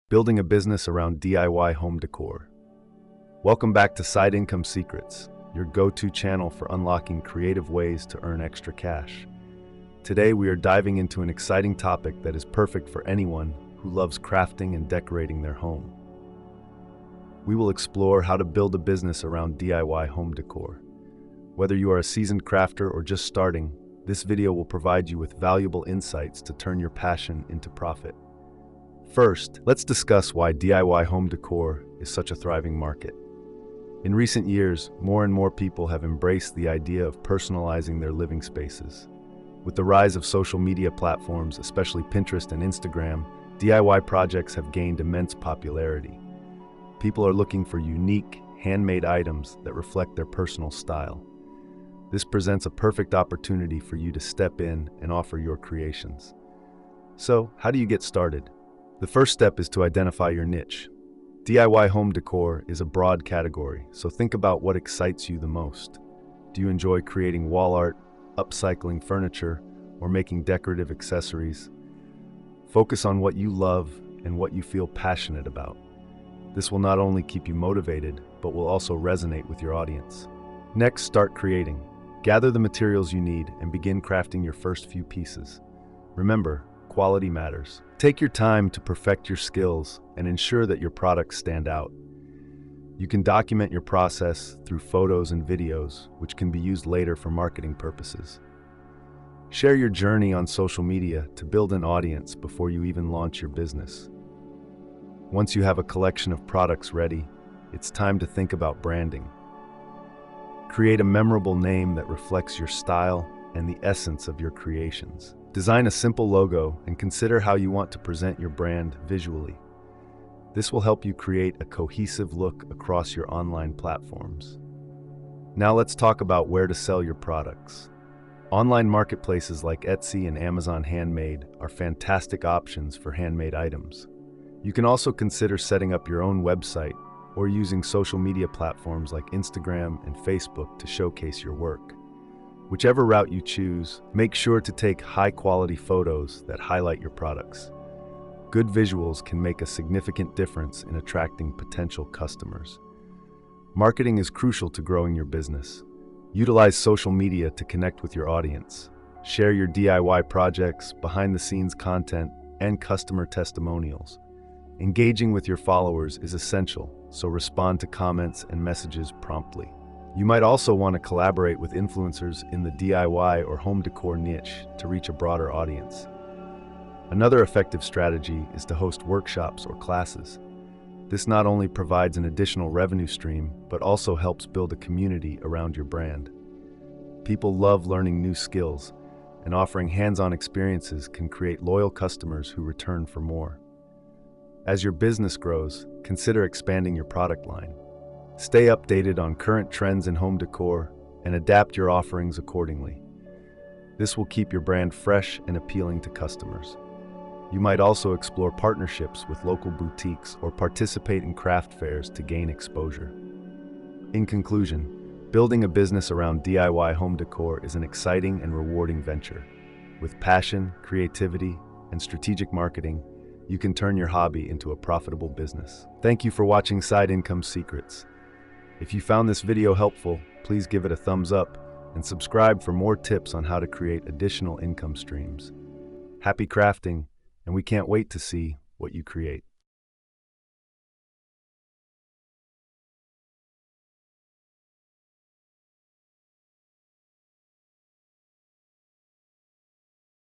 Building a business around DIY home decor. Welcome back to Side Income Secrets, your go-to channel for unlocking creative ways to earn extra cash. Today we are diving into an exciting topic that is perfect for anyone who loves crafting and decorating their home. We will explore how to build a business around DIY home decor. Whether you are a seasoned crafter or just starting, this video will provide you with valuable insights to turn your passion into profit. First, let's discuss why DIY home decor is such a thriving market. In recent years, more and more people have embraced the idea of personalizing their living spaces. With the rise of social media platforms, especially Pinterest and Instagram, DIY projects have gained immense popularity. People are looking for unique, handmade items that reflect their personal style. This presents a perfect opportunity for you to step in and offer your creations. So, how do you get started? The first step is to identify your niche. DIY home decor is a broad category, so think about what excites you the most. Do you enjoy creating wall art, upcycling furniture, or making decorative accessories? Focus on what you love and what you feel passionate about. This will not only keep you motivated, but will also resonate with your audience. Next, start creating. Gather the materials you need and begin crafting your first few pieces. Remember, quality matters. Take your time to perfect your skills and ensure that your products stand out. You can document your process through photos and videos, which can be used later for marketing purposes. Share your journey on social media to build an audience before you even launch your business. Once you have a collection of products ready, it's time to think about branding. Create a memorable name that reflects your style and the essence of your creations. Design a simple logo and consider how you want to present your brand visually. This will help you create a cohesive look across your online platforms. Now let's talk about where to sell your products. Online marketplaces like Etsy and Amazon Handmade are fantastic options for handmade items. You can also consider setting up your own website or using social media platforms like Instagram and Facebook to showcase your work. Whichever route you choose, make sure to take high-quality photos that highlight your products. Good visuals can make a significant difference in attracting potential customers. Marketing is crucial to growing your business. Utilize social media to connect with your audience. Share your DIY projects, behind-the-scenes content, and customer testimonials. Engaging with your followers is essential, so respond to comments and messages promptly. You might also want to collaborate with influencers in the DIY or home decor niche to reach a broader audience. Another effective strategy is to host workshops or classes. This not only provides an additional revenue stream, but also helps build a community around your brand. People love learning new skills, and offering hands-on experiences can create loyal customers who return for more. As your business grows, consider expanding your product line. Stay updated on current trends in home decor and adapt your offerings accordingly. This will keep your brand fresh and appealing to customers. You might also explore partnerships with local boutiques or participate in craft fairs to gain exposure. In conclusion, building a business around DIY home decor is an exciting and rewarding venture. With passion, creativity, and strategic marketing, you can turn your hobby into a profitable business. Thank you for watching Side Income Secrets. If you found this video helpful, please give it a thumbs up and subscribe for more tips on how to create additional income streams. Happy crafting, and we can't wait to see what you create.